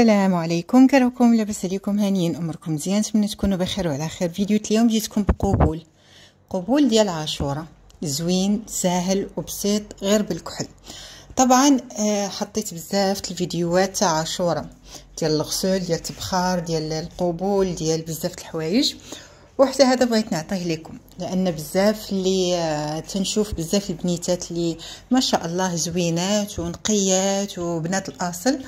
السلام عليكم، كراكم؟ لاباس عليكم؟ هانيين اموركم مزيان؟ نتمنى تكونوا بخير وعلى خير. فيديو اليوم جيتكم بقبول ديال عاشوره زوين ساهل وبسيط غير بالكحل. طبعا حطيت بزاف الفيديوهات تاع عاشوره ديال الغسول ديال التبخار ديال القبول ديال بزاف الحوايج، وحتى هذا بغيت نعطيه لكم لان بزاف اللي تنشوف بزاف البنيتات اللي ما شاء الله زوينات ونقيات وبنات الاصل،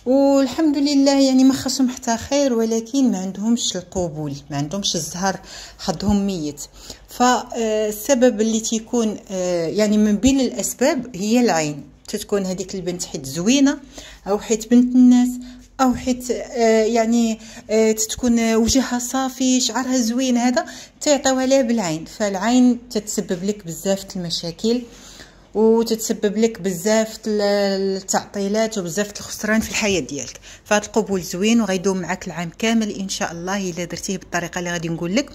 والحمد لله يعني ما خصهم حتى خير، ولكن ما عندهمش القبول، ما عندهمش الزهر، حظهم ميت. فالسبب اللي تيكون يعني من بين الاسباب هي العين. تتكون هذيك البنت حيت زوينه او حيت بنت الناس او حيت يعني تتكون وجهها صافي شعرها زوين، هذا تعطيوها لها بالعين. فالعين تتسبب لك بزاف المشاكل وتتسبب لك بزاف التعطيلات وبزاف الخسران في الحياه ديالك. فهاد القبول زوين وغيدوم معك العام كامل ان شاء الله الا درتيه بالطريقه اللي غادي نقول لك،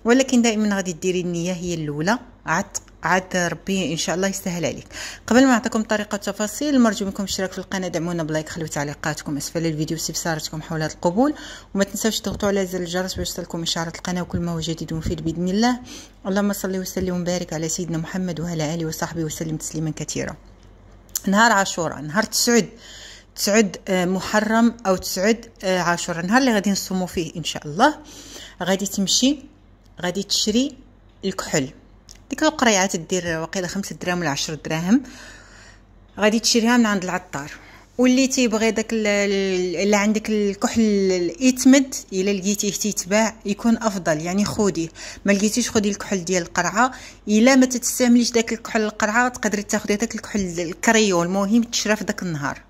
ولكن دائما غادي ديري النيه هي الاولى، عاد ربي ان شاء الله يسهل عليك. قبل ما نعطيكم طريقه التفاصيل، مرجو منكم الاشتراك في القناه، دعمونا بلايك، خليو تعليقاتكم اسفل الفيديو استفساراتكم حول هذا القبول، وما تنساوش تضغطوا على زر الجرس باش تصلكم اشعارات القناه وكل ما هو جديد ومفيد باذن الله. اللهم صل وسلم وبارك على سيدنا محمد وعلى اله وصحبه وسلم تسليما كثيرا. نهار عاشوراء، نهار تسعد محرم او تسعد عاشوراء، النهار اللي غادي نصوموا فيه ان شاء الله. غادي تمشي غادي تشري الكحل، ديك القريعه تدير وقيله 5 دراهم ولا 10 دراهم، غادي تشريها من عند العطار. واللي تيبغي داك اللي عندك الكحل يتمد، الا لقيتيه تيتباع يكون افضل، يعني خوديه. ما لقيتيش خدي الكحل ديال القرعه. الا ما تستعمليش داك الكحل القرعه تقدري تاخدي داك الكحل الكريون، المهم تشرى في داك النهار.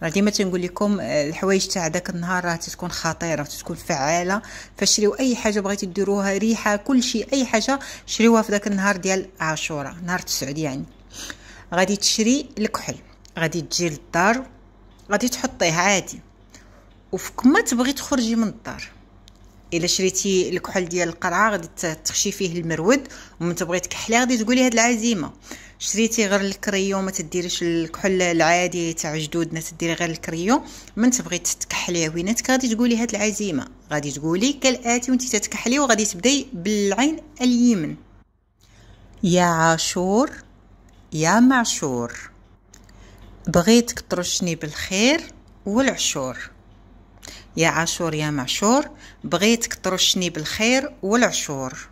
ديما تنقول لكم الحوايج تاع داك النهار راه تكون خطيره وتكون فعاله، فشريو اي حاجه بغيتي ديروها، ريحه، كل شيء، اي حاجه شريوها في داك النهار ديال عاشوراء، نهار 9 يعني. غادي تشري الكحل، غادي تجي للدار، غادي تحطيه عادي، وفك ما تبغي تخرجي من الدار. الا شريتي الكحل ديال القرعه غادي تخشي فيه المرود، ومن تبغي تكحلي غادي تقولي هاد العزيمه. شريتي غير الكريون، ما تديريش الكحل العادي تاع جدودنا، تديري غير الكريون. من تبغي تكحلي عويناتك غادي تقولي هاد العزيمه، غادي تقولي كالاتي وانت تتكحلي، وغادي تبداي بالعين اليمين: يا عاشور يا معشور، بغيتك ترشني بالخير والعشور. يا عاشور يا معشور، بغيتك ترشني بالخير والعشور.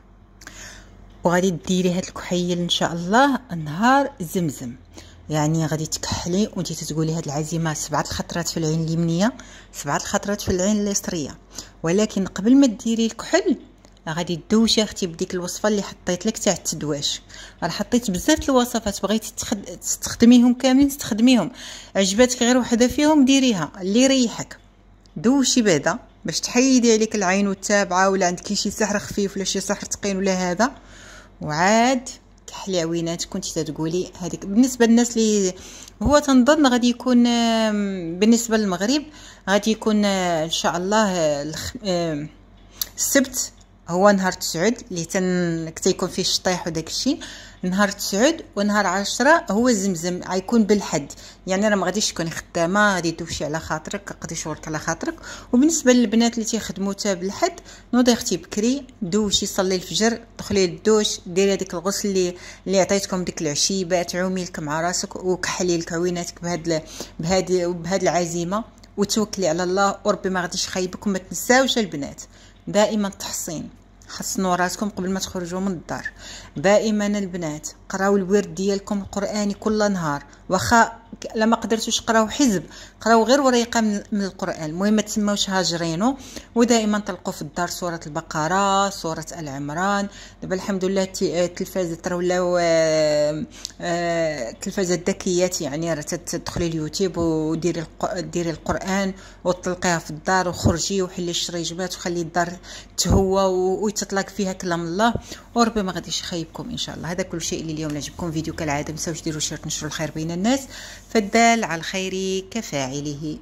وغادي ديري هاد الكحيل ان شاء الله نهار زمزم، يعني غادي تكحلي وانت تقولي هاد العزيمه 7 الخطرات في العين اليمنيه، 7 الخطرات في العين اليسريه. ولكن قبل ما ديري الكحل غادي تدوشي اختي بديك الوصفه اللي حطيت لك تاع التدواش. راه حطيت بزاف الوصفات، بغيتي تستخدميهم كاملين تستخدميهم، عجباتك غير وحده فيهم ديريها اللي يريحك. دوشي بعدا باش تحيدي عليك العين والتابعه، ولا عندك شي سحر خفيف ولا شي سحر ثقيل ولا هذا، وعاد كحلي عويناتك كنتي تقولي هذيك. بالنسبه للناس اللي هو تنظن غادي يكون بالنسبه للمغرب غادي يكون ان شاء الله السبت هو نهار 9 اللي تيكون فيه الشطيح وداك الشيء. نهار 9 ونهار 10 هو زمزم، غيكون بالحد، يعني راه ما غاديش تكوني خدامه، غادي دوشي على خاطرك، قضي شغلك على خاطرك. وبالنسبه للبنات اللي تيخدموا تا بالحد، نوضي اختي بكري، دوشي، صلي الفجر، دخلي للدوش، ديري هذاك الغسل اللي عطيتكم ديك العشيبات، عومي لك مع راسك وكحلي لك عويناتك بهاد العزيمه، وتوكلي على الله وربي ما غاديش يخيبك. وما تنساوش البنات دائما التحصين، حصنوا راسكم قبل ما تخرجوا من الدار. دائما البنات قراو الورد ديالكم القراني كل نهار، واخا لما قدرتوش تقراو حزب، قراو غير وريقه من القران، المهم ما تسماوش هاجرينو. ودائما تلقوا في الدار سوره البقره، سوره ال عمران. دابا الحمد لله التلفازات راه ولاو التلفازات ذكيات، يعني راه تدخلي اليوتيوب وديري القران وتطلقيها في الدار، وخرجي وحلي الشريجمات وخلي الدار تهوى ويتطلق فيها كلام الله، وربي ما غاديش يخيبكم ان شاء الله. هذا كل شيء اللي اليوم عجبكم فيديو كالعاده، ما تنساوش ديروا شير، تنشروا الخير بين الناس، فالدال على الخير كفاعله.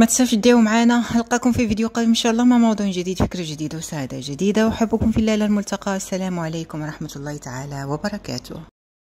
ما تنساوش تديروا معنا، نلقاكم في فيديو قادم ان شاء الله مع موضوع جديد، فكره جديده وسعاده جديده، وحبكم في الله، الى الملتقى. السلام عليكم ورحمه الله تعالى وبركاته.